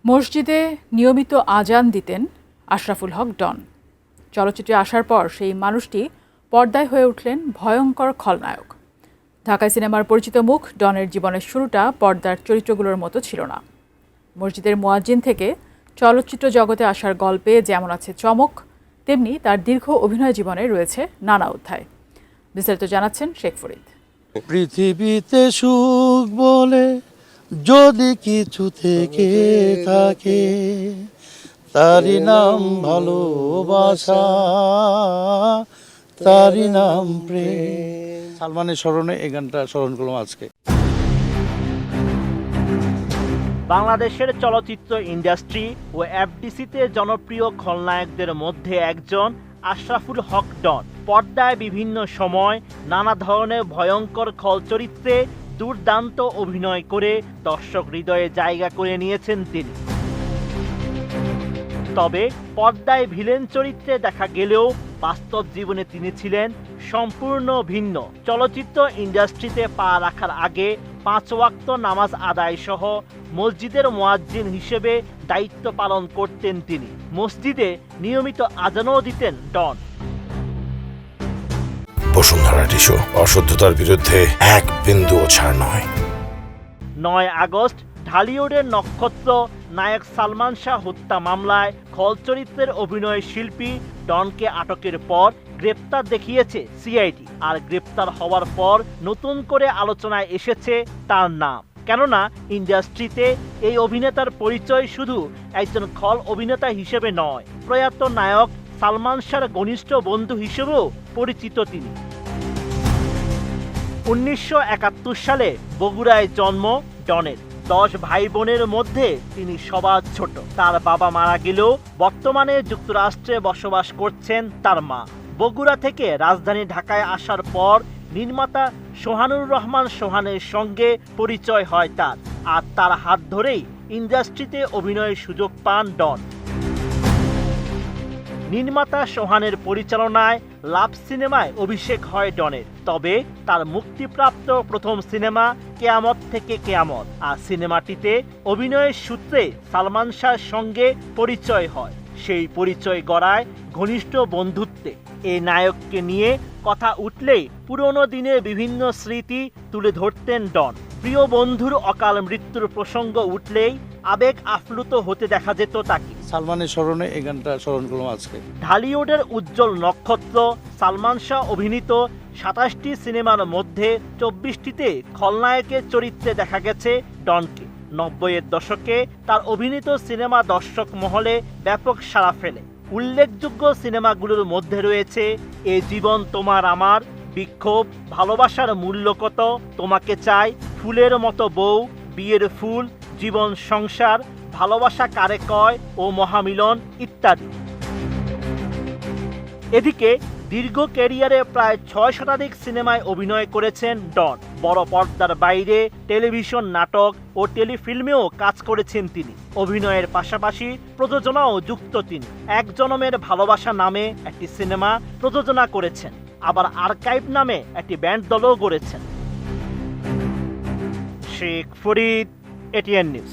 মসজিদে নিয়মিত আজান দিতেন আশরাফুল হক ডন। চলচ্চিত্রে আসার পর সেই মানুষটি পর্দায় হয়ে উঠলেন ভয়ঙ্কর খলনায়ক। ঢাকায় সিনেমার পরিচিত মুখ ডনের জীবনের শুরুটা পর্দার চরিত্রগুলোর মতো ছিল না। মসজিদের মুয়াজ্জিন থেকে চলচ্চিত্র জগতে আসার গল্পে যেমন আছে চমক, তেমনি তার দীর্ঘ অভিনয় জীবনে রয়েছে নানা অধ্যায়। বিস্তারিত জানাচ্ছেন শেখ ফরিদ। পৃথিবীতে সুখ বলে যদি কিছু থেকে থাকে, তারই নাম ভালোবাসা, তারই নাম প্রেম। সালমানের স্মরণে এই গানটা স্মরণ করলাম আজকে। বাংলাদেশের চলচ্চিত্র ইন্ডাস্ট্রি ও এফডিসিতে জনপ্রিয় খলনায়কদের মধ্যে একজন আশরাফুল হক ডন। পর্দায় বিভিন্ন সময় নানা ধরনের ভয়ঙ্কর খল চরিত্রে দুর্দান্ত অভিনয় করে দর্শক হৃদয়ে জায়গা করে নিয়েছেন তিনি। তবে পর্দায় ভিলেন চরিত্রে দেখা গেলেও বাস্তব জীবনে তিনি ছিলেন সম্পূর্ণ ভিন্ন। চলচ্চিত্র ইন্ডাস্ট্রিতে পা রাখার আগে 5 ওয়াক্ত নামাজ আদায় সহ মসজিদের মুয়াজ্জিন হিসেবে দায়িত্ব পালন করতেন তিনি। মসজিদে নিয়মিত আজানও দিতেন ডন। বসুন্ধরা টিস্যু, অশুদ্ধতার বিরুদ্ধে এক বিন্দুও ছাড় নয়। 9 আগস্ট ঢালিউডের নক্ষত্র নায়ক সালমান শাহ হত্যা মামলায় খল চরিত্রের অভিনয় শিল্পী ডনকে আটকের পর গ্রেপ্তার দেখিয়েছে সিআইডি। আর গ্রেপ্তার হওয়ার পর নতুন করে আলোচনায় এসেছে তার নাম। কেননা ইন্ডাস্ট্রিতে এই অভিনেতার পরিচয় শুধু একজন খল অভিনেতা হিসেবে নয়, প্রয়াত নায়ক সালমান শাহর ঘনিষ্ঠ বন্ধু হিসেবেও পরিচিত তিনি। 1971 সালে বগুড়ায় জন্ম ডনের। 10 ভাই বোনের মধ্যে তিনি সবার ছোট। তার বাবা মারা গেলেও বর্তমানে যুক্তরাষ্ট্রে বসবাস করছেন তার মা। বগুড়া থেকে রাজধানী ঢাকায় আসার পর নির্মাতা সোহানুর রহমান সোহানের সঙ্গে পরিচয় হয় তার, আর তার হাত ধরেই ইন্ডাস্ট্রিতে অভিনয়ের সুযোগ পান ডন। নির্মাতা সোহানের পরিচালনায় লাভ সিনেমায় অভিষেক হয় ডনের। তবে তার মুক্তিপ্রাপ্ত প্রথম সিনেমা কেয়ামত থেকে কেয়ামত, আর সিনেমাটিতে অভিনয়ের সূত্রে সালমান শাহর সঙ্গে পরিচয় হয়। সেই পরিচয় গড়ায় ঘনিষ্ঠ বন্ধুত্বে। এই নায়ককে নিয়ে কথা উঠলেই পুরনো দিনের বিভিন্ন স্মৃতি তুলে ধরতেন ডন। প্রিয় বন্ধুর অকাল মৃত্যুর প্রসঙ্গ উঠলেই আবেগ আপ্লুত হতে দেখা যেত তাকে। সালমানের স্মরণে এই গানটা স্মরণ করলাম আজকে। ঢালিউডের উজ্জ্বল নক্ষত্র সালমান শাহ অভিনীত 27টি সিনেমার মধ্যে 24টিতে খলনায়কের চরিত্রে দেখা গেছে ডনকে। 90-এর দশকে তার অভিনীত সিনেমা দর্শক মহলে ব্যাপক সাড়া ফেলে। উল্লেখযোগ্য সিনেমাগুলোর মধ্যে রয়েছে এ জীবন তোমার আমার, বিক্ষোভ, ভালোবাসার মূল্য কত, তোমাকে চাই, ফুলের মতো বউ, বিয়ের ফুল, জীবন সংসার, ভালোবাসা কারে কয় ও মহামিলন ইত্যাদি। এদিকে দীর্ঘ ক্যারিয়ারে প্রায় 6 শতাধিক সিনেমায় অভিনয় করেছেন ডন। বড় পর্দার বাইরে টেলিভিশন, নাটক ও টেলিফিল্মেও কাজ করেছেন তিনি। অভিনয়ের পাশাপাশি প্রযোজনাও যুক্ত তিনি। এক জনমের ভালোবাসা নামে একটি সিনেমা প্রযোজনা করেছেন, আবার আর্কাইভ নামে একটি ব্যান্ড দলও গড়েছেন। Sheikh Farid, ATN news.